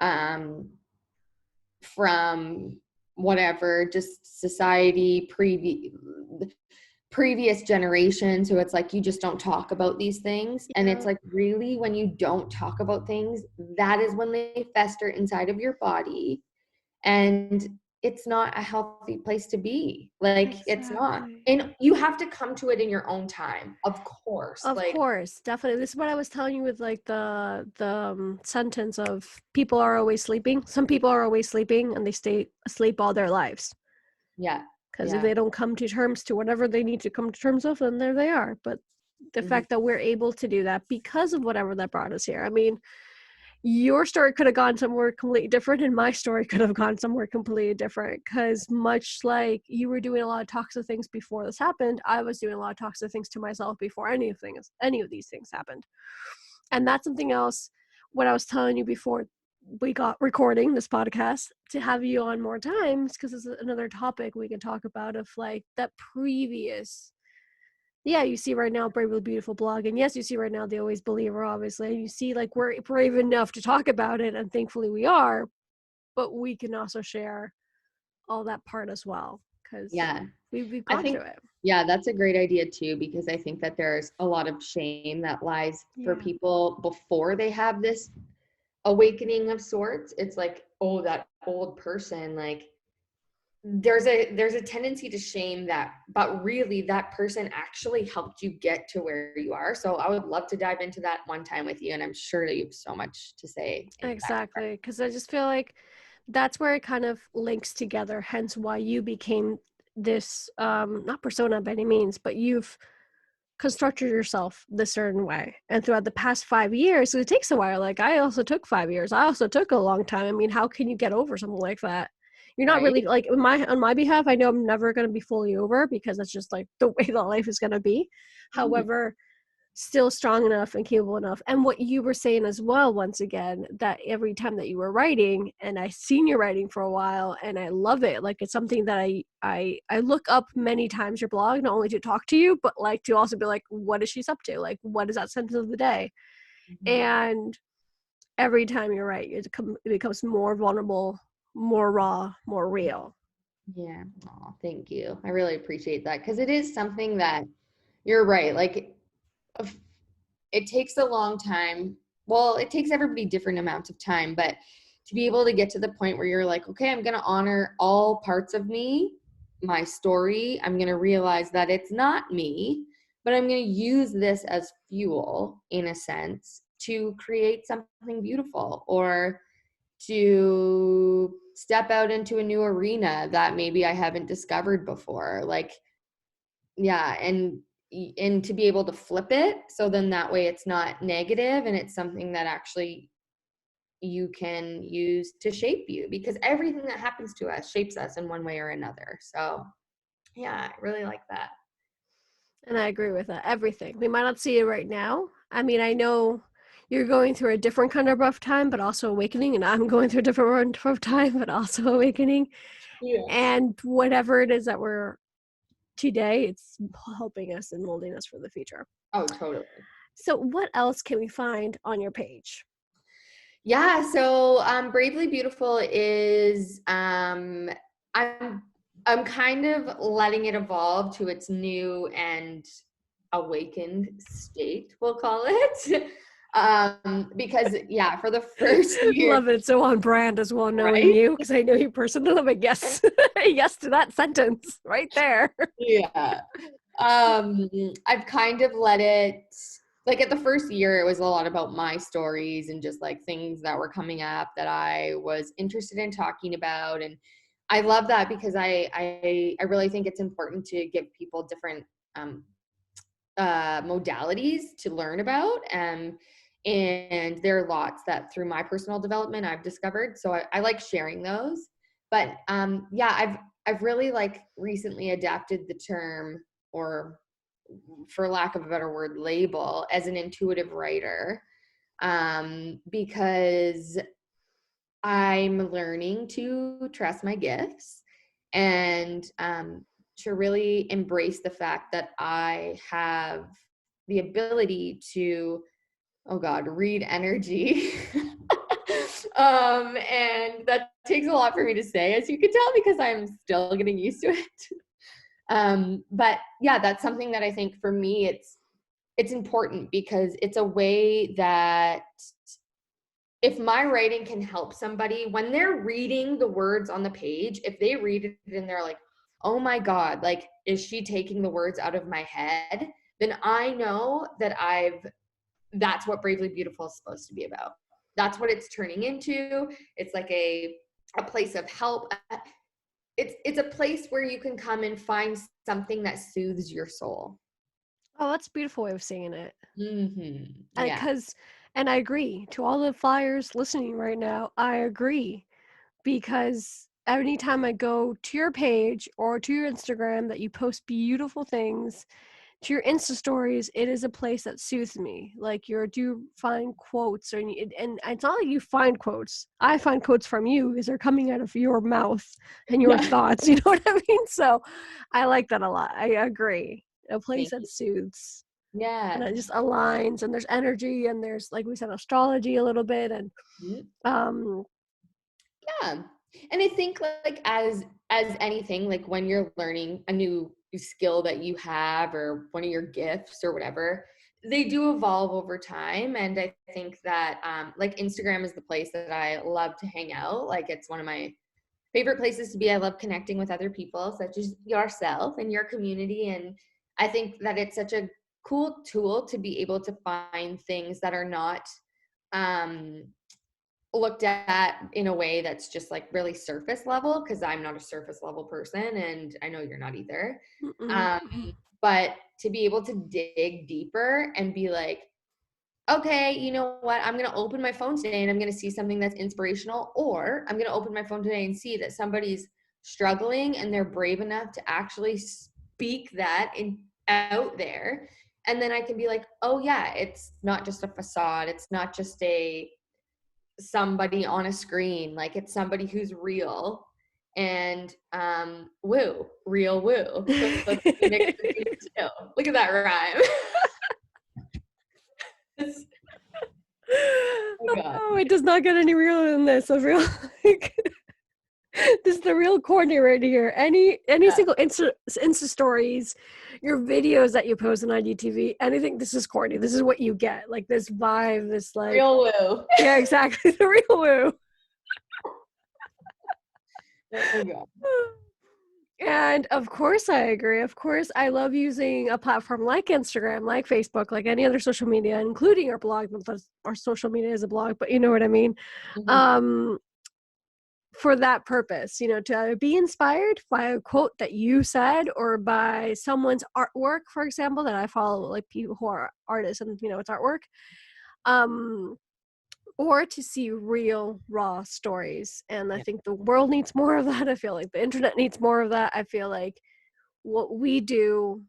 Speaker 2: um, from whatever, just society, previous generations, who it's like you just don't talk about these things, and it's
Speaker 1: Yeah,
Speaker 2: like, really, when you don't talk about things, that is when they fester inside of your body, and it's not a healthy place to be. Like, it's not.
Speaker 1: exactly.
Speaker 2: And you have to come to it in your own time, of course.
Speaker 1: Of
Speaker 2: Like,
Speaker 1: course, definitely. This is what I was telling you with like the sentence of people are always sleeping. Some people are always sleeping and they stay asleep all their lives.
Speaker 2: yeah,
Speaker 1: Because if
Speaker 2: yeah.
Speaker 1: they don't come to terms to whatever they need to come to terms with, then there they are. But the
Speaker 2: Mhm,
Speaker 1: fact that we're able to do that because of whatever that brought us here. I mean, your story could have gone somewhere completely different, and my story could have gone somewhere completely different. Because much like you were doing a lot of toxic things before this happened, I was doing a lot of toxic things to myself before any of these things happened. And that's something else. What I was telling you before we got recording this podcast, to have you on more times, because it's another topic we can talk about of like that previous. Yeah, you see right now Bravely Beautiful blog, and yes, you see right now the Always Believer, obviously, and you see like we're brave enough to talk about it, and thankfully we are, but we can also share all that part as well, because
Speaker 2: yeah.
Speaker 1: we've
Speaker 2: I
Speaker 1: gone through
Speaker 2: think,
Speaker 1: it.
Speaker 2: yeah, that's a great idea too, because I think that there's a lot of shame that lies for
Speaker 1: Yeah,
Speaker 2: people before they have this awakening of sorts. It's like, oh, that old person, like, there's a tendency to shame that, but really that person actually helped you get to where you are. So I would love to dive into that one time with you, and I'm sure that you have so much to say in that regard.
Speaker 1: exactly, because I just feel like that's where it kind of links together, hence why you became this not persona by any means, but you've constructed yourself this certain way. And throughout the past 5 years, it takes a while. Like I also took 5 years. I also took a long time. I mean, how can you get over something like that? You're not
Speaker 2: Right.
Speaker 1: really like on my behalf, I know I'm never gonna be fully over because that's just like the way that life is gonna be.
Speaker 2: Mhm.
Speaker 1: However, still strong enough and capable enough. And what you were saying as well, once again, that every time that you were writing, and I seen you writing for a while, and I love it. Like it's something that I look up many times your blog, not only to talk to you, but like to also be like, what is she's up to? Like, what is that sentence of the day?
Speaker 2: Mhm.
Speaker 1: And every time you write, it becomes more vulnerable, more raw, more real.
Speaker 2: Yeah. Oh, thank you. I really appreciate that, because it is something that, you're right. Like, of- it takes a long time. Well, it takes everybody different amounts of time, but to be able to get to the point where you're like, okay, I'm going to honor all parts of me, my story. I'm going to realize that it's not me, but I'm going to use this as fuel, in a sense, to create something beautiful, or to step out into a new arena that maybe I haven't discovered before. Like, yeah, and to be able to flip it, so then that way it's not negative and it's something that actually you can use to shape you, because everything that happens to us shapes us in one way or another. So yeah, I really like that.
Speaker 1: And I agree with that. Everything. We might not see it right now. I mean, I know you're going through a different kind of rough time, but also awakening, and I'm going through a different rough time, but also awakening.
Speaker 2: Yes.
Speaker 1: And whatever it is that we're today, it's helping us and molding us for the future.
Speaker 2: Oh, totally.
Speaker 1: So, what else can we find on your page?
Speaker 2: Yeah, so Bravely Beautiful is I'm I'm kind of letting it evolve to its new and awakened state, we'll call it. Because yeah, for the first year,
Speaker 1: Love it. It's so on brand as well, knowing
Speaker 2: right?
Speaker 1: you, because I know you personally. I'm like, yes, yes to that sentence right there.
Speaker 2: Yeah. I've kind of let it, like at the first year, it was a lot about my stories and just like things that were coming up that I was interested in talking about. And I love that because I really think it's important to give people different um, modalities to learn about. And there are lots that through my personal development I've discovered. So I like sharing those. But yeah, I've really like recently adapted the term, or for lack of a better word, label, as an intuitive writer, because I'm learning to trust my gifts and to really embrace the fact that I have the ability to, oh God, read energy. And that takes a lot for me to say, as you can tell, because I'm still getting used to it. But yeah, that's something that I think for me, it's important because it's a way that if my writing can help somebody when they're reading the words on the page, if they read it and they're like, oh my God, like, is she taking the words out of my head? Then I know that that's what Bravely Beautiful is supposed to be about. That's what it's turning into. It's like a place of help. It's a place where you can come and find something that soothes your soul.
Speaker 1: Oh, that's a beautiful way of saying it.
Speaker 2: Yeah.
Speaker 1: And I agree. To all the flyers listening right now, I agree. Because anytime I go to your page or to your Instagram that you post beautiful things, to your Insta stories, it is a place that soothes me. Like you do find quotes, and it's not like you find quotes. I find quotes from you because they're coming out of your mouth and your
Speaker 2: Yeah.
Speaker 1: thoughts. You know what I mean? So I like that a lot. I agree. A place
Speaker 2: Thank
Speaker 1: that
Speaker 2: you.
Speaker 1: soothes and it
Speaker 2: Yes.
Speaker 1: just aligns, and there's energy, and there's, like we said, astrology a little bit, and
Speaker 2: Mhm.
Speaker 1: um
Speaker 2: Yeah. And I think like as anything, like when you're learning a new skill that you have or one of your gifts or whatever, they do evolve over time. And I think that like Instagram is the place that I love to hang out. Like it's one of my favorite places to be. I love connecting with other people such as yourself and your community. And I think that it's such a cool tool to be able to find things that are not um looked at in a way that's just like really surface level, because I'm not a surface level person and I know you're not either.
Speaker 1: mm-mm.
Speaker 2: Um, but to be able to dig deeper and be like, okay, you know what? I'm going to open my phone today and I'm going to see something that's inspirational, or I'm going to open my phone today and see that somebody's struggling and they're brave enough to actually speak that out there. And then I can be like, oh yeah, it's not just a facade. It's not just somebody on a screen, like it's somebody who's real. And woo, real woo. So let's mix the two. Look at that rhyme. Oh god.
Speaker 1: Oh, it does not get any realer than this. A real, like, this is the real Courtney right here. Any
Speaker 2: Yeah.
Speaker 1: single Insta stories, your videos that you post on IGTV, anything. This is Courtney. This is what you get. Like this vibe. This like,
Speaker 2: Real woo.
Speaker 1: yeah, exactly. The real woo.
Speaker 2: Oh god.
Speaker 1: And of course, I agree. Of course, I love using a platform like Instagram, like Facebook, like any other social media, including our blog, because our social media is a blog, but you know what I mean.
Speaker 2: Mhm.
Speaker 1: Um, for that purpose, to either be inspired by a quote that you said or by someone's artwork, for example, that I follow, like people who are artists and, it's artwork. Um, or to see real raw stories. And I
Speaker 2: Yeah.
Speaker 1: think the world needs more of that. I feel like the internet needs more of that. I feel like what we do,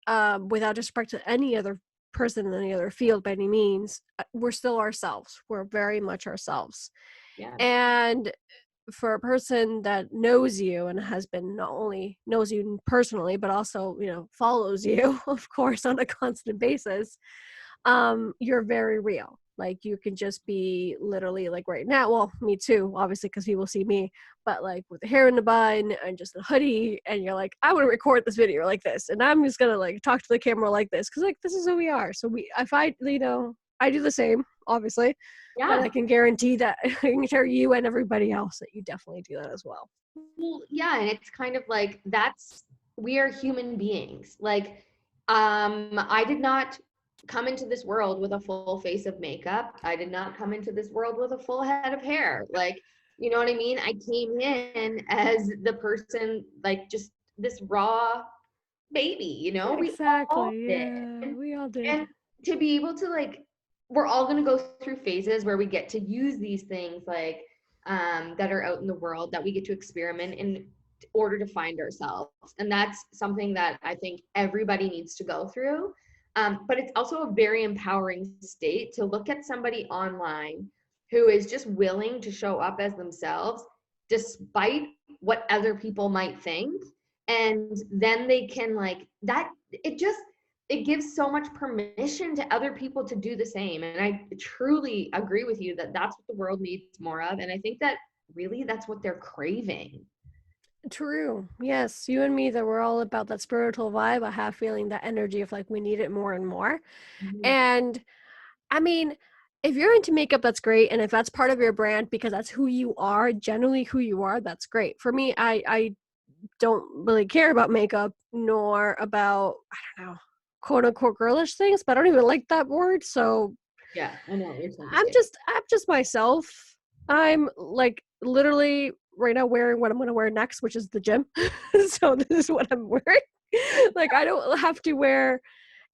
Speaker 1: without disrespect to any other person in any other field by any means, we're still ourselves. We're very much ourselves.
Speaker 2: Yeah.
Speaker 1: And for a person that knows you and has been, not only knows you personally, but also, follows you, of course, on a constant basis, you're very real. Like, you can just be literally, like, right now, well, me too, obviously, because people see me, but like with the hair in the bun and just a hoodie, and you're like, I want to record this video like this, and I'm just gonna like talk to the camera like this, because like this is who we are. So if I, I do the same, obviously, but I
Speaker 2: Yeah.
Speaker 1: can guarantee that I can tell you and everybody else that you definitely do that as well.
Speaker 2: Well, yeah, and it's kind of like we are human beings. Like, I did not come into this world with a full face of makeup. I did not come into this world with a full head of hair. Like, you know what I mean? I came in as the person, like just this raw baby, we all
Speaker 1: Exactly.
Speaker 2: did.
Speaker 1: Yeah, we all did.
Speaker 2: And to be able to like, we're all going to go through phases where we get to use these things like that are out in the world that we get to experiment in order to find ourselves. And that's something that I think everybody needs to go through. But it's also a very empowering state to look at somebody online who is just willing to show up as themselves despite what other people might think. And then they can like that, it gives so much permission to other people to do the same. And I truly agree with you that that's what the world needs more of. And I think that really that's what they're craving.
Speaker 1: True. Yes, you and me, that we're all about that spiritual vibe. I have feeling that energy of like we need it more and more.
Speaker 2: Mhm.
Speaker 1: And I mean, if you're into makeup, that's great. And if that's part of your brand because that's who you are, generally who you are, that's great. For me, I don't really care about makeup nor about, I don't know, quote unquote girlish things, but I don't even like that word. So
Speaker 2: Yeah, I know what you're trying to
Speaker 1: I'm
Speaker 2: say.
Speaker 1: just myself. I'm like literally right now wearing what I'm gonna wear next, which is the gym. So this is what I'm wearing. Like, I don't have to wear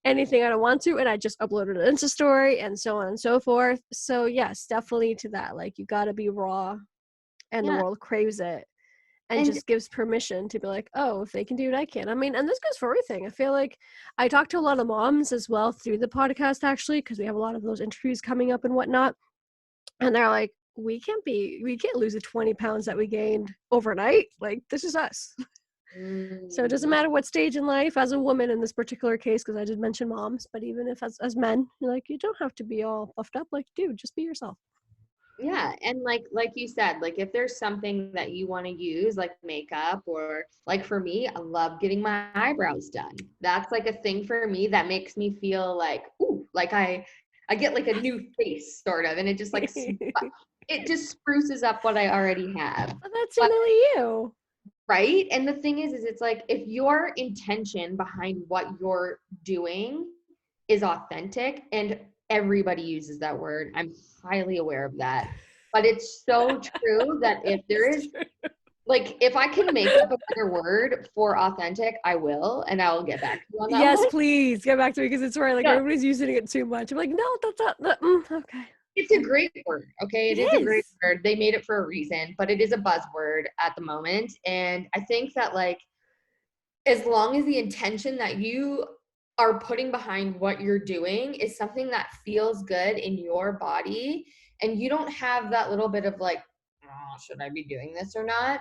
Speaker 1: anything I don't want to, and I just uploaded an Insta story and so on and so forth. So yes, definitely to that. Like, you gotta be raw, and the
Speaker 2: Yeah.
Speaker 1: world craves it and
Speaker 2: And
Speaker 1: just gives permission to be like, oh, if they can do it, I can. I mean, and this goes for everything. I feel like I talk to a lot of moms as well through the podcast, actually, because we have a lot of those interviews coming up and whatnot. And they're like, we can't lose the 20 pounds that we gained overnight. Like, this is us. So it doesn't
Speaker 2: mm,
Speaker 1: matter what stage in life, as a woman in this particular case, because I did mention moms, but even if as men, you're like, you don't have to be all puffed up. Like, dude, just be yourself.
Speaker 2: yeah, and like you said, like if there's something that you want to use, like makeup, or like for me, I love getting my eyebrows done. That's like a thing for me that makes me feel like, ooh, like I get like a new face sort of, and it just like it just spruces up what I already have.
Speaker 1: But that's
Speaker 2: But
Speaker 1: generally you.
Speaker 2: right, and the thing is it's like if your intention behind what you're doing is authentic, and everybody uses that word, I'm highly aware of that, but it's so true that if there
Speaker 1: It's
Speaker 2: is
Speaker 1: true.
Speaker 2: like if I can make up a better word for authentic, I will, and I'll get back to you on that
Speaker 1: Yes,
Speaker 2: one.
Speaker 1: please get back to me, because it's right. Like,
Speaker 2: Yeah,
Speaker 1: everybody's using it too much. I'm like, no, that's not. Okay,
Speaker 2: it's a
Speaker 1: okay.
Speaker 2: great word. Okay,
Speaker 1: It
Speaker 2: it is a great
Speaker 1: is.
Speaker 2: word. They made it for a reason, but it is a buzzword at the moment. And I think that like as long as the intention that you are putting behind what you're doing is something that feels good in your body, and you don't have that little bit of like, oh, should I be doing this or not,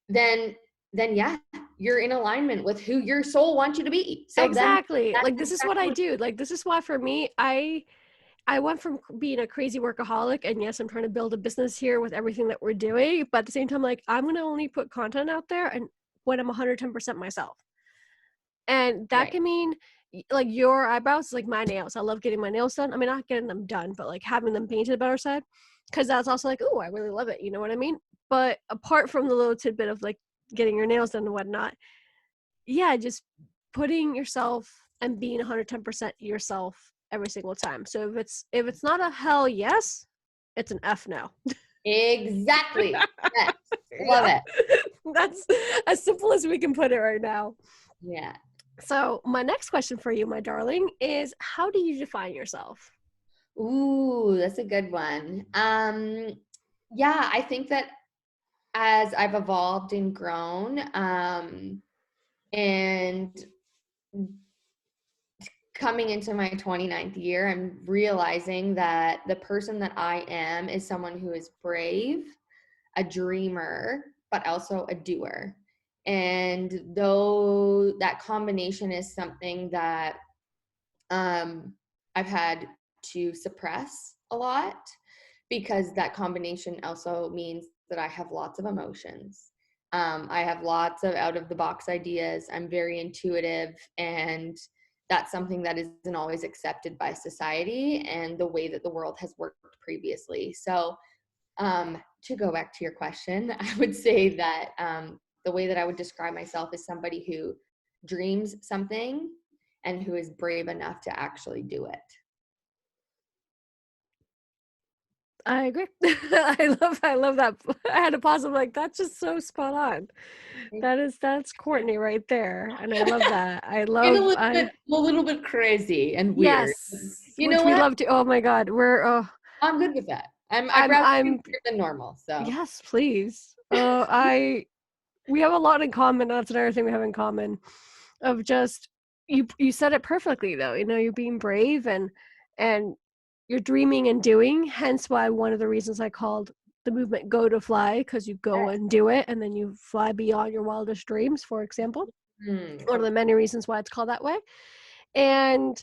Speaker 2: then yeah, you're in alignment with who your soul wants you to be. So then
Speaker 1: Exactly.
Speaker 2: that's
Speaker 1: Like, this is what
Speaker 2: exactly
Speaker 1: I
Speaker 2: what.
Speaker 1: do. Like, this is why for me, I went from being a crazy workaholic, and yes, I'm trying to build a business here with everything that we're doing, but at the same time, like, I'm going to only put content out there and when I'm 110% myself. And that
Speaker 2: Right.
Speaker 1: can mean like your eyebrows, like my nails. I love getting my nails done. I mean, not getting them done, but like having them painted better side. Cause that's also like, oh, I really love it. You know what I mean? But apart from the little tidbit of like getting your nails done and whatnot, yeah, just putting yourself and being 110% yourself every single time. So if it's not a hell yes, it's an F no.
Speaker 2: Exactly. Yes. Love
Speaker 1: Yeah.
Speaker 2: it.
Speaker 1: That's as simple as we can put it right now.
Speaker 2: Yeah.
Speaker 1: So my next question for you, my darling, is how do you define yourself?
Speaker 2: Ooh, that's a good one. Yeah, I think that as I've evolved and grown, and coming into my 29th year, I'm realizing that the person that I am is someone who is brave, a dreamer, but also a doer. And though that combination is something that I've had to suppress a lot, because that combination also means that I have lots of emotions. I have lots of out of the box ideas. I'm very intuitive, and that's something that isn't always accepted by society and the way that the world has worked previously. So, to go back to your question, I would say that the way that I would describe myself is somebody who dreams something and who is brave enough to actually do it.
Speaker 1: I agree. I love that. I had a pause. I'm like, that's just so spot on. That's Courtney right there. And I love that.
Speaker 2: Get a little bit crazy and weird.
Speaker 1: Yes,
Speaker 2: You know
Speaker 1: which we
Speaker 2: what?
Speaker 1: love to. Oh my God.
Speaker 2: I'm good with that. I'd
Speaker 1: I'm,
Speaker 2: rather be
Speaker 1: I'm,
Speaker 2: weird than normal. So
Speaker 1: yes, please. We have a lot in common. That's another thing we have in common of just, you said it perfectly though. You're being brave and you're dreaming and doing, hence why one of the reasons I called the movement Go to Fly, because you go and do it and then you fly beyond your wildest dreams, for example. One of the many reasons why it's called that way. And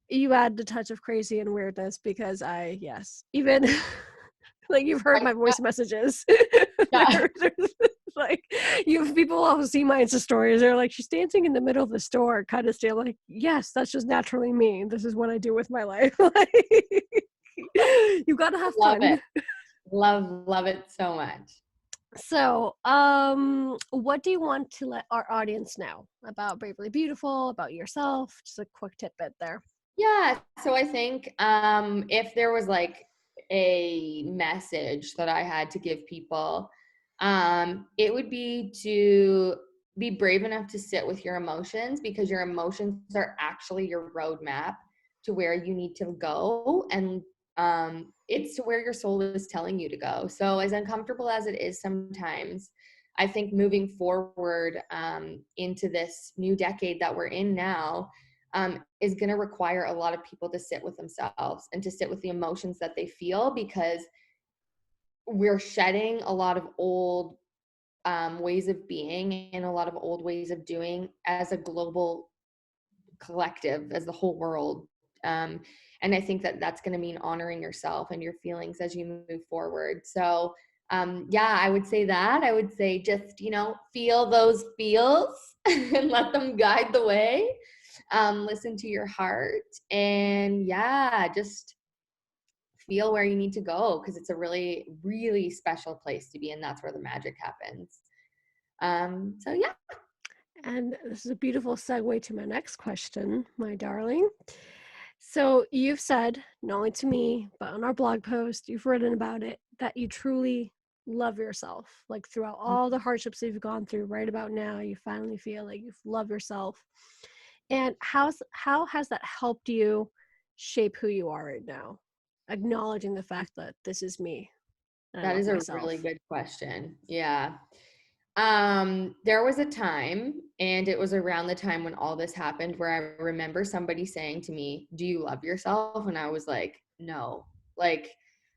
Speaker 1: you add the touch of crazy and weirdness because yes, even like you've heard my voice messages.
Speaker 2: yeah.
Speaker 1: There's like you have people who see my Insta stories. They're like, she's dancing in the middle of the store, kind of still like, yes, that's just naturally me. This is what I do with my life. Like, you gotta have
Speaker 2: Love
Speaker 1: fun.
Speaker 2: it. Love it so much.
Speaker 1: So, what do you want to let our audience know about Bravely Beautiful, about yourself? Just a quick tidbit there.
Speaker 2: Yeah. So I think if there was like a message that I had to give people, it would be to be brave enough to sit with your emotions, because your emotions are actually your roadmap to where you need to go. And it's to where your soul is telling you to go. So, as uncomfortable as it is sometimes, I think moving forward into this new decade that we're in now, is going to require a lot of people to sit with themselves and to sit with the emotions that they feel, because we're shedding a lot of old ways of being and a lot of old ways of doing as a global collective, as the whole world. Um, and I think that that's going to mean honoring yourself and your feelings as you move forward. So, yeah, I would say that. I would say just, feel those feels and let them guide the way. Listen to your heart, and yeah, just feel where you need to go, because it's a really, really special place to be, and that's where the magic happens. So yeah.
Speaker 1: And this is a beautiful segue to my next question, my darling. So you've said, not only to me, but on our blog post, you've written about it, that you truly love yourself. Like throughout all the hardships that you've gone through, right about now, you finally feel like you've loved yourself. And how has that helped you shape who you are right now? Acknowledging the fact that this is me and I
Speaker 2: That
Speaker 1: love
Speaker 2: is a really
Speaker 1: myself.
Speaker 2: good question. Yeah. There was a time, and it was around the time when all this happened, where I remember somebody saying to me, "Do you love yourself?" And I was like, "No." Like,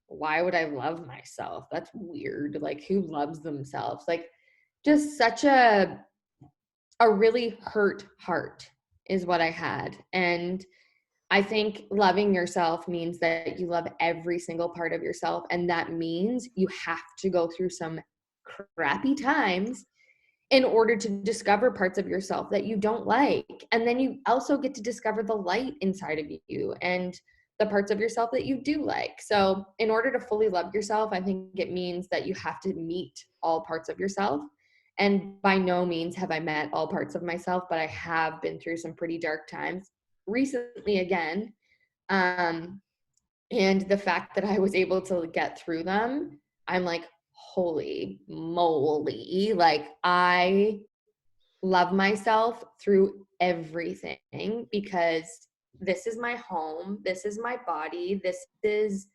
Speaker 2: why would I love myself? That's weird. Like, who loves themselves? Like, just such a really hurt heart is what I had. And I think loving yourself means that you love every single part of yourself. And that means you have to go through some crappy times in order to discover parts of yourself that you don't like. And then you also get to discover the light inside of you and the parts of yourself that you do like. So, in order to fully love yourself, I think it means that you have to meet all parts of yourself. And by no means have I met all parts of myself, but I have been through some pretty dark times recently again. Um, and the fact that I was able to get through them, I'm like, holy moly. Like, I love myself through everything, because this is my home, this is my body, this is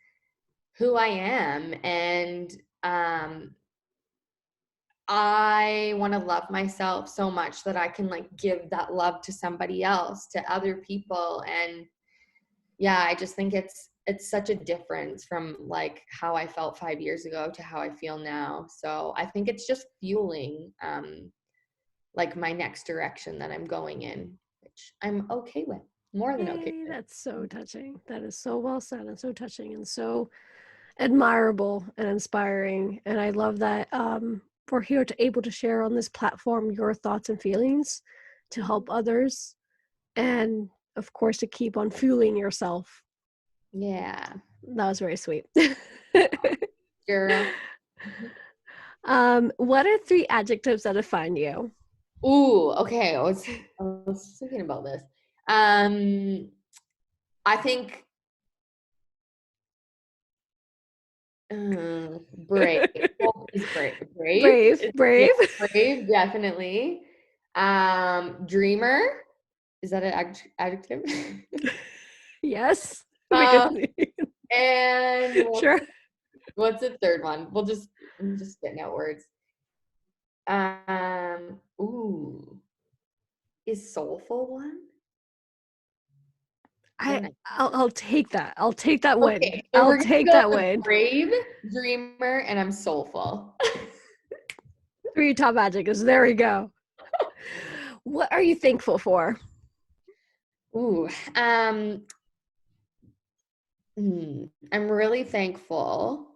Speaker 2: who I am. And I want to love myself so much that I can like give that love to somebody else, to other people. And yeah, I just think it's such a difference from like how I felt 5 years ago to how I feel now. So I think it's just fueling like my next direction that I'm going in, which I'm okay with, more than okay
Speaker 1: Yay,
Speaker 2: with.
Speaker 1: that's so touching. That is so well said and so touching and so admirable and inspiring. And I love that we're here to able to share on this platform your thoughts and feelings to help others, and of course to keep on fueling yourself.
Speaker 2: Yeah.
Speaker 1: That was very sweet.
Speaker 2: Girl.
Speaker 1: What are 3 adjectives that define you?
Speaker 2: Ooh, okay. I was thinking about this. I think brave. Hope is brave. Brave
Speaker 1: Brave,
Speaker 2: is, yeah,
Speaker 1: brave.
Speaker 2: brave, definitely. Dreamer. Is that an adjective?
Speaker 1: Yes, because
Speaker 2: um, and
Speaker 1: sure.
Speaker 2: what's the third one? I'm just spitting out words. Ooh, is soulful one? Then
Speaker 1: I'll take that. I'll take that win.
Speaker 2: okay, so
Speaker 1: I'll
Speaker 2: we're gonna
Speaker 1: take
Speaker 2: go
Speaker 1: that
Speaker 2: with
Speaker 1: win.
Speaker 2: brave, dreamer, and I'm soulful.
Speaker 1: 3 top adjectives. There we go. What are you thankful for?
Speaker 2: Ooh, I'm really thankful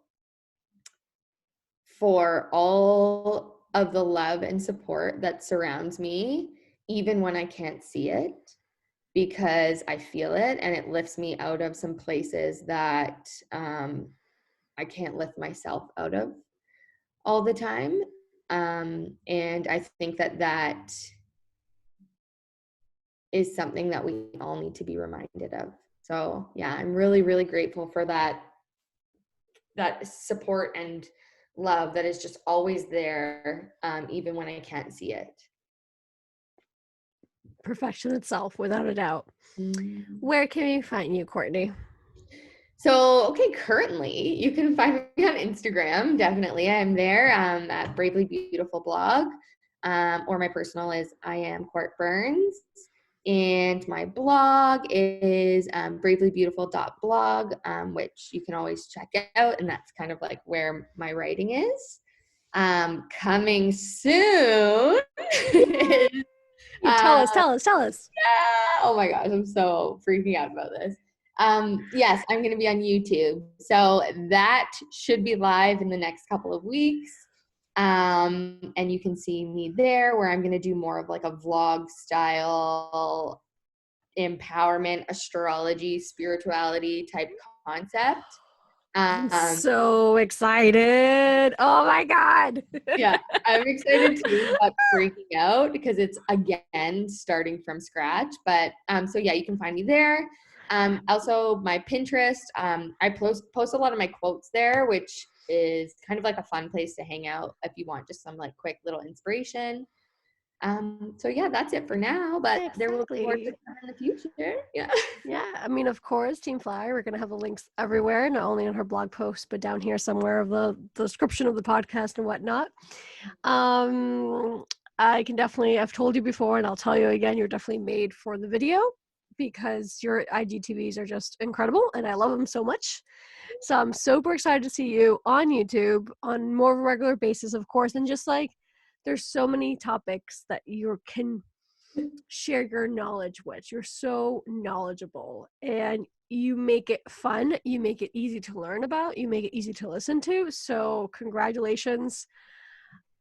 Speaker 2: for all of the love and support that surrounds me, even when I can't see it, because I feel it and it lifts me out of some places that I can't lift myself out of all the time. And I think that is something that we all need to be reminded of. So yeah, I'm really, really grateful for that support and love that is just always there, even when I can't see it.
Speaker 1: Perfection itself, without a doubt.
Speaker 2: Mm.
Speaker 1: Where can we find you, Courtney?
Speaker 2: So, okay, currently you can find me on Instagram. Definitely, I'm there at Bravely Beautiful blog, or my personal is I am Court Burns, and my blog is bravellybeautiful.blog, which you can always check out, and that's kind of like where my writing is. Coming soon is
Speaker 1: You tell us,
Speaker 2: uh,
Speaker 1: tell us, tell us.
Speaker 2: yeah. Oh my gosh, I'm so freaking out about this. Yes, I'm going to be on YouTube. So that should be live in the next couple of weeks. And you can see me there where I'm going to do more of like a vlog style empowerment, astrology, spirituality type concept.
Speaker 1: I'm
Speaker 2: Um,
Speaker 1: so excited. Oh my God.
Speaker 2: yeah, I'm excited too about breaking out because it's again starting from scratch. But so yeah, you can find me there. Also my Pinterest. I post a lot of my quotes there, which is kind of like a fun place to hang out if you want just some like quick little inspiration. So yeah, that's it for now, but there will be more to
Speaker 1: Exactly.
Speaker 2: come in the future. Yeah.
Speaker 1: Yeah, I mean, of course, Team Flyer, we're going to have the links everywhere, not only on her blog post, but down here somewhere of the description of the podcast and whatnot. Um, I can definitely, I've told you before, and I'll tell you again, you're definitely made for the video because your IGTVs are just incredible, and I love them so much. So I'm super excited to see you on YouTube on more of a regular basis, of course, and just like there's so many topics that you can share your knowledge with. You're so knowledgeable and you make it fun. You make it easy to learn about. You make it easy to listen to. So, congratulations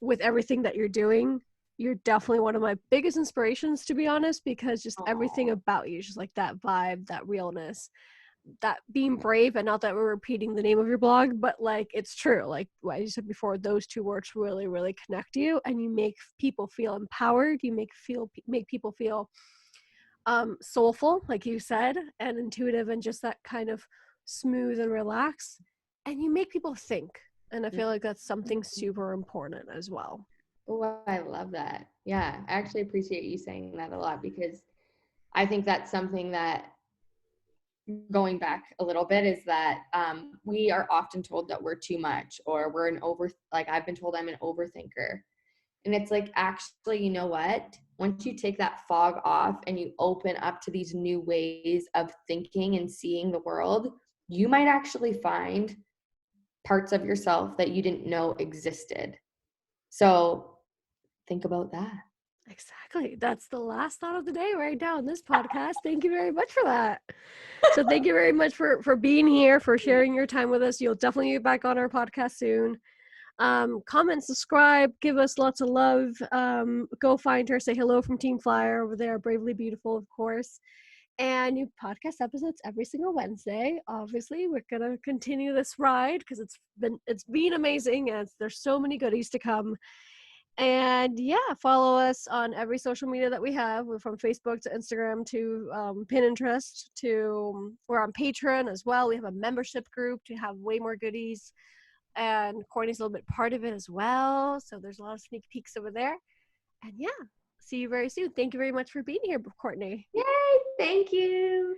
Speaker 1: with everything that you're doing. You're definitely one of my biggest inspirations, to be honest, because just everything
Speaker 2: Aww.
Speaker 1: about you, just like that vibe, that realness, that being brave. And not that we're repeating the name of your blog, but like it's true. Like what you said before, those 2 words really, really connect you, and you make people feel empowered. You make people feel soulful, like you said, and intuitive, and just that kind of smooth and relaxed. And you make people think. And I feel like that's something super important as well.
Speaker 2: Oh, I love that. Yeah, I actually appreciate you saying that a lot because I think that's something that going back a little bit, is that we are often told that we're too much, or we're like I've been told I'm an overthinker. And it's like, actually, you know what? Once you take that fog off and you open up to these new ways of thinking and seeing the world, you might actually find parts of yourself that you didn't know existed. So think about that.
Speaker 1: Exactly. That's the last thought of the day right now in this podcast. Thank you very much for that. So thank you very much for being here, for sharing your time with us. You'll definitely be back on our podcast soon. Comment, subscribe, give us lots of love. Go find her, say hello from Team Flyer over there, Bravely Beautiful, of course. And new podcast episodes every single Wednesday. Obviously, we're gonna continue this ride because it's been amazing, and there's so many goodies to come. And yeah, follow us on every social media that we have. We're from Facebook to Instagram to Pinterest to we're on Patreon as well. We have a membership group to have way more goodies, and Courtney's a little bit part of it as well. So there's a lot of sneak peeks over there. And yeah, see you very soon. Thank you very much for being here, Courtney.
Speaker 2: Yay! Thank you.